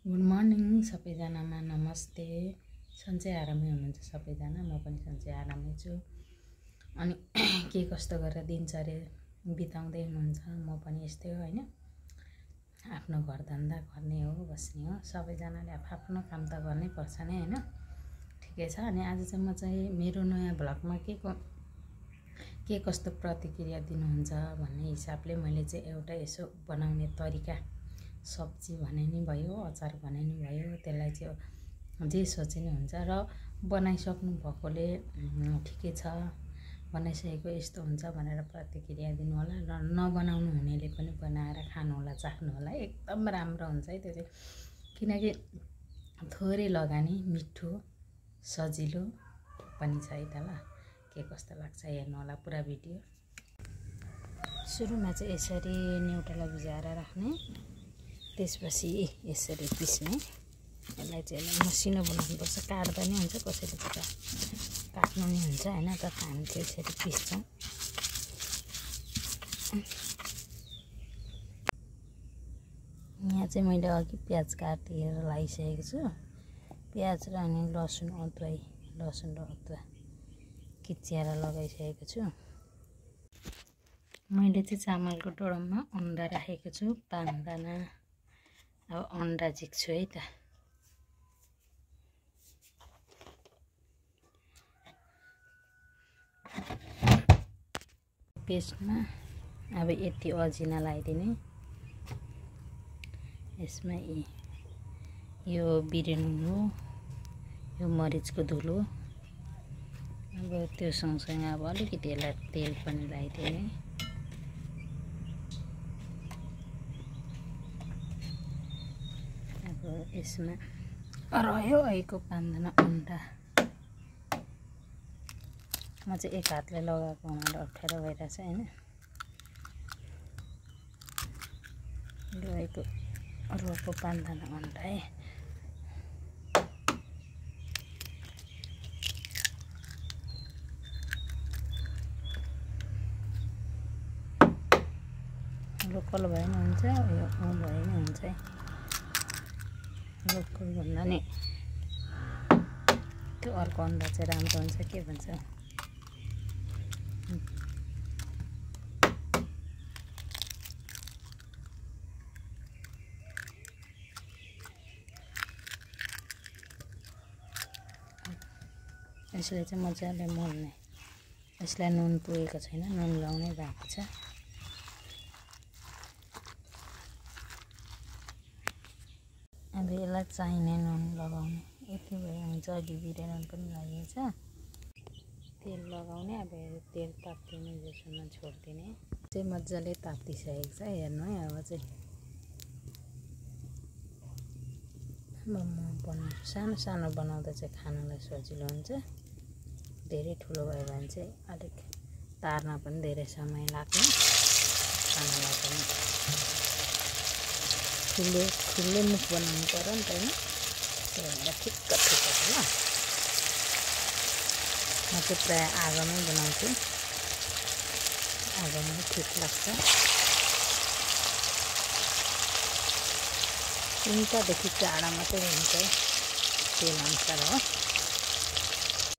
Good morning सबैजनामा नमस्ते। सन्चै आरामै हुनुहुन्छ सबैजना, म पनि सन्चै आरामै छु। अनि के कस्तो गरेर दिनचर्या बिताउँदै हुनुहुन्छ, म पनि यस्तै हो हैन। आफ्नो घरधन्दा गर्ने हो, बस्ने हो, सबैजनाले आफ्नो काम त गर्नै पर्छ नै हैन। ठिकै छ। अनि आज चाहिँ म चाहिँ मेरो नयाँ भ्लगमा के कस्तो प्रतिक्रिया दिनुहुन्छ भन्ने हिसाबले मैले चाहिँ एउटा यसो बनाउने तरिका, सब्जी भने नि भयो, अचार भने नि भयो, त्यसलाई चाहिँ जे सोचे नि हुन्छ। र बनाइसक्नु भएकोले ठिकै छ, बनाइसकेको यस्तो हुन्छ भनेर प्रतिक्रिया दिनु होला। र नबनाउनु हुनेले पनि बनाएर खानु होला, चाख्नु होला। एकदम राम्रो हुन्छ है त्यो चाहिँ, किनकि थोरै लगानी, मिठो, सजिलो पनि छ है त। ल के कस्तो लाग्छ हेर्नु होला पुरा भिडियो। सुरुमा चाहिँ यसरी न्युटेला भिजाएर राख्ने, त्यसपछि यसरी पिस्ने। यसलाई चाहिँ मसिनो बनाउनुपर्छ, काट्दा नि हुन्छ, कसैले चाहिँ काट्नु नि हुन्छ हैन। तर हामी चाहिँ यसरी पिस्छौँ। यहाँ चाहिँ मैले अघि प्याज काटेर लगाइसकेको छु। प्याज र अनि लसुन र अदुवा किच्याएर लगाइसकेको छु। मैले चाहिँ चामलको डोरममा अन्डा राखेको छु, 5 दाना। अब अन्डा झिक्छु है त। पेस्टमा अब यति अजिना लगाइदिने। यसमा यो बिरेनुन हो, यो मरिचको धुलो हो। अब त्यो सँगसँगै अब अलिकति यसलाई तेल पनि लगाइदिने। अब यसमा रह्यो ऐको 5 दाना अन्डा। म चाहिँ एक हातले लगाएको हुनाले अप्ठ्यारो भइरहेछ हैन। रहेको 5 दाना अन्डा है। लोकल भए नि हुन्छ, यो भए नि हुन्छ है। लोकल भन्दा नि त्यो अर्को अन्डा चाहिँ राम्रो हुन्छ, के भन्छ। यसलाई चाहिँ मजाले मोल्ने। यसलाई नुन पुगेको छैन, नुन लाउनै बाँकी छ। अब यसलाई चाहिने नुन लगाउने, यति भए हुन्छ। अघि बिरेनुन पनि लागेको छ। तेल लगाउने। अब तेल तात्तिने जसमा छोडिदिने। चाहिँ मजाले तात्तिसकेको छ, हेर्नु है। अब चाहिँ सानो सानो बनाउँदा चाहिँ खानलाई सजिलो हुन्छ। धेरै ठुलो भयो भने चाहिँ अलिक तार्न पनि धेरै समय लाग्ने, खानलाई पनि ठुलो मुख बनाउनु पर्यो नि त हैन। त्यही भएर ठिक्क छ ल। म चाहिँ प्रायः आगोमै बनाउँछु, आगोमै ठिक लाग्छ। 3 4 मात्रै हुन्छ, तेल अनुसार हो।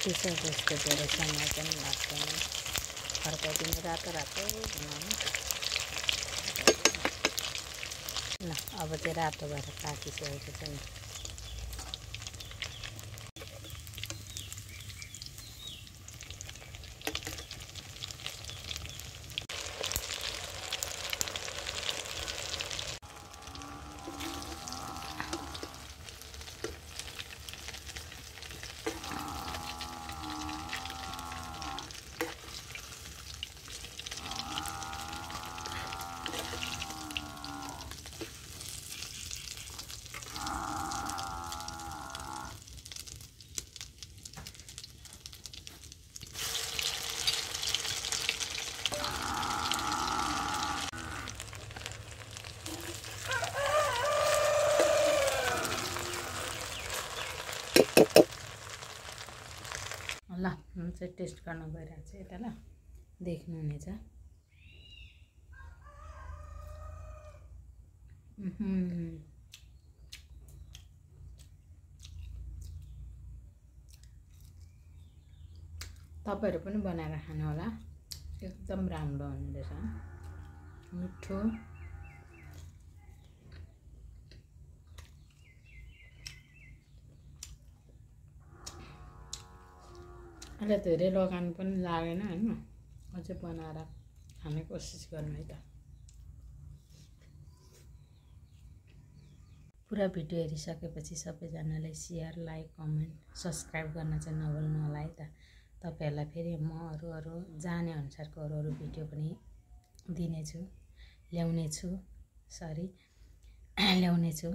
त्यसै जस्तो धेरै समय पनि लाग्दैन। फर्काइदिने रातो बनाउनु। ल अब चाहिँ रातो भएर पाकिसकेको छ नि। ल म चाहिँ टेस्ट गर्न गइरहेको छु यता। ल देख्नुहुनेछ। तपाईहरु पनि बनाएर खानु होला एकदम राम्रो हुने रहेछ मिठो अहिले धेरै लगानी पनि लागेन हैन अझै बनाएर खाने कोसिस गर्नु है त पुरा भिडियो हेरिसकेपछि सबैजनाले शेयर लाइक कमेन्ट सब्स्क्राइब गर्न चाहिँ नभुल्नु होला है त तपाईहरुलाई फेरि म अरु जाने अनुसारको अरु भिडियो पनि ल्याउने छु